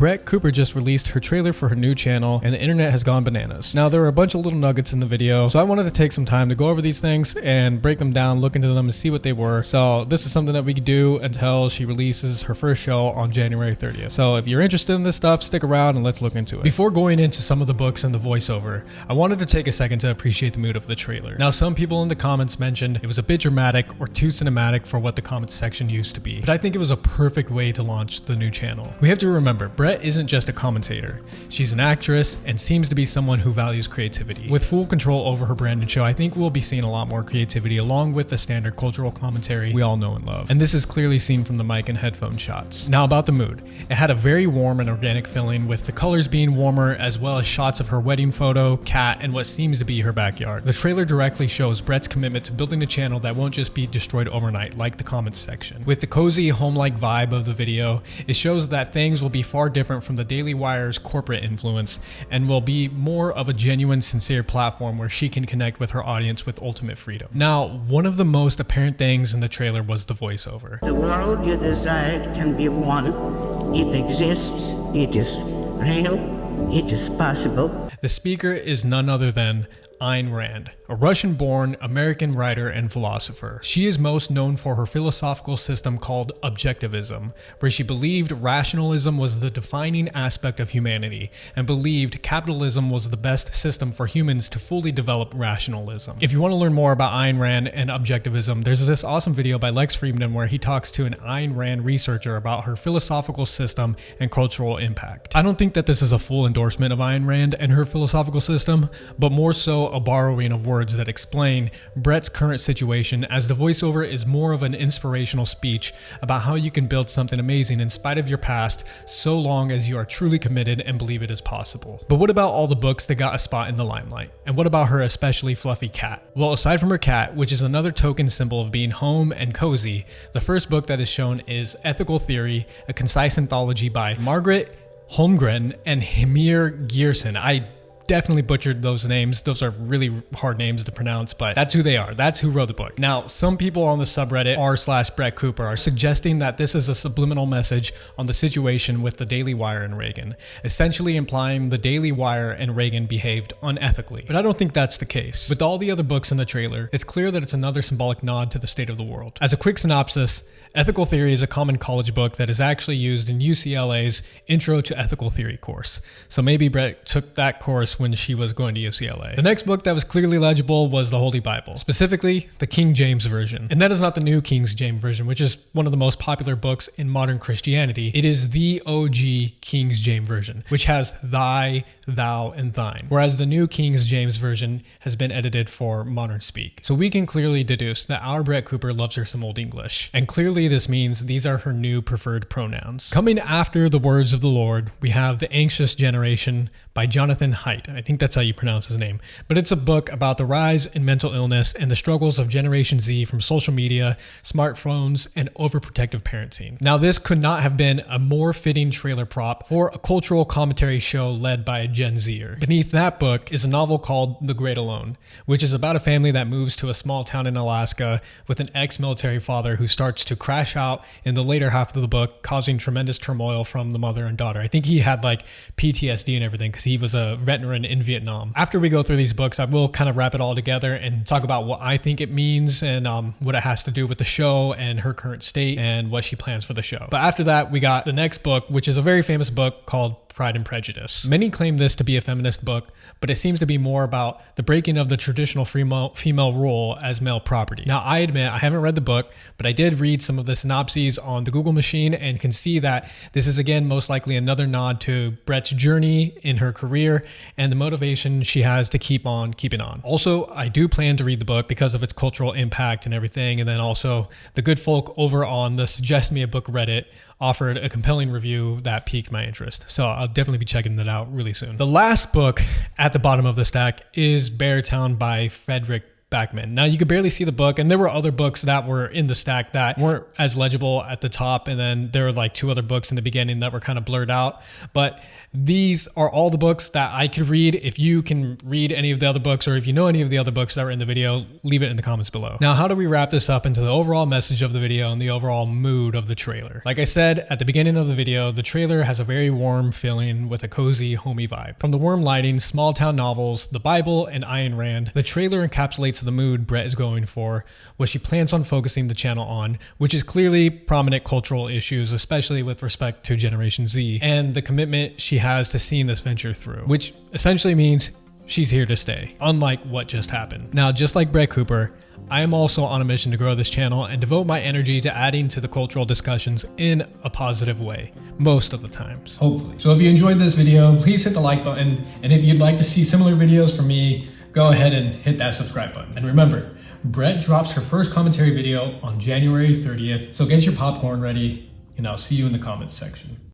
Brett Cooper just released her trailer for her new channel and the internet has gone bananas. Now there are a bunch of little nuggets in the video, so I wanted to take some time to go over these things and break them down, look into them and see what they were. So this is something that we could do until she releases her first show on January 30th. So if you're interested in this stuff, stick around and let's look into it. Before going into some of the books and the voiceover, I wanted to take a second to appreciate the mood of the trailer. Now some people in the comments mentioned it was a bit dramatic or too cinematic for what the comments section used to be, but I think it was a perfect way to launch the new channel. We have to remember, Brett isn't just a commentator. She's an actress and seems to be someone who values creativity. With full control over her brand and show, I think we'll be seeing a lot more creativity along with the standard cultural commentary we all know and love. And this is clearly seen from the mic and headphone shots. Now about the mood. It had a very warm and organic feeling with the colors being warmer as well as shots of her wedding photo, cat, and what seems to be her backyard. The trailer directly shows Brett's commitment to building a channel that won't just be destroyed overnight like the comments section. With the cozy home-like vibe of the video, it shows that things will be far different from the Daily Wire's corporate influence and will be more of a genuine, sincere platform where she can connect with her audience with ultimate freedom. Now, one of the most apparent things in the trailer was the voiceover. The world you desire can be one. It exists, it is real, it is possible. The speaker is none other than Ayn Rand, a Russian-born American writer and philosopher. She is most known for her philosophical system called objectivism, where she believed rationalism was the defining aspect of humanity and believed capitalism was the best system for humans to fully develop rationalism. If you want to learn more about Ayn Rand and objectivism, there's this awesome video by Lex Friedman where he talks to an Ayn Rand researcher about her philosophical system and cultural impact. I don't think that this is a full endorsement of Ayn Rand and her philosophical system, but more so a borrowing of words that explain Brett's current situation, as the voiceover is more of an inspirational speech about how you can build something amazing in spite of your past, so long as you are truly committed and believe it is possible. But what about all the books that got a spot in the limelight? And what about her especially fluffy cat? Well, aside from her cat, which is another token symbol of being home and cozy, the first book that is shown is Ethical Theory, a concise anthology by Margaret Holmgren and Hymir Gierson. I definitely butchered those names. Those are really hard names to pronounce, but that's who they are. That's who wrote the book. Now, some people on the subreddit r/Brett Cooper are suggesting that this is a subliminal message on the situation with the Daily Wire and Reagan, essentially implying the Daily Wire and Reagan behaved unethically. But I don't think that's the case. With all the other books in the trailer, it's clear that it's another symbolic nod to the state of the world. As a quick synopsis, Ethical Theory is a common college book that is actually used in UCLA's Intro to Ethical Theory course. So maybe Brett took that course when she was going to UCLA. The next book that was clearly legible was the Holy Bible, specifically the King James Version. And that is not the new King James Version, which is one of the most popular books in modern Christianity. It is the OG King James Version, which has thy, thou, and thine, whereas the new King James Version has been edited for modern speak. So we can clearly deduce that our Brett Cooper loves her some Old English. And clearly this means these are her new preferred pronouns. Coming after the words of the Lord, we have The Anxious Generation by Jonathan Haidt. I think that's how you pronounce his name. But it's a book about the rise in mental illness and the struggles of Generation Z from social media, smartphones, and overprotective parenting. Now, this could not have been a more fitting trailer prop for a cultural commentary show led by a Gen Zer. Beneath that book is a novel called The Great Alone, which is about a family that moves to a small town in Alaska with an ex-military father who starts to crash out in the later half of the book, causing tremendous turmoil from the mother and daughter. I think he had like PTSD and everything because he was a veteran in Vietnam. After we go through these books, I will kind of wrap it all together and talk about what I think it means and what it has to do with the show and her current state and what she plans for the show. But after that, we got the next book, which is a very famous book called Pride and Prejudice. Many claim this to be a feminist book, but it seems to be more about the breaking of the traditional female role as male property. Now, I admit I haven't read the book, but I did read some of the synopses on the Google machine and can see that this is again most likely another nod to Brett's journey in her career and the motivation she has to keep on keeping on. Also, I do plan to read the book because of its cultural impact and everything, and then also the good folk over on the Suggest Me a Book Reddit offered a compelling review that piqued my interest. So I'll definitely be checking that out really soon. The last book at the bottom of the stack is Beartown by Frederick Backman. Now you could barely see the book, and there were other books that were in the stack that weren't as legible at the top, and then there were like 2 other books in the beginning that were kind of blurred out. But these are all the books that I could read. If you can read any of the other books, or if you know any of the other books that were in the video, leave it in the comments below. Now, how do we wrap this up into the overall message of the video and the overall mood of the trailer? Like I said at the beginning of the video, the trailer has a very warm feeling with a cozy, homey vibe. From the warm lighting, small town novels, the Bible, and Ayn Rand, the trailer encapsulates the mood Brett is going for, what she plans on focusing the channel on, which is clearly prominent cultural issues, especially with respect to Generation Z, and the commitment she has to seeing this venture through, which essentially means she's here to stay, unlike what just happened. Now, just like Brett Cooper, I am also on a mission to grow this channel and devote my energy to adding to the cultural discussions in a positive way, most of the times. Hopefully. So if you enjoyed this video, please hit the like button, and if you'd like to see similar videos from me, go ahead and hit that subscribe button. And remember, Brett drops her first commentary video on January 30th, so get your popcorn ready, and I'll see you in the comments section.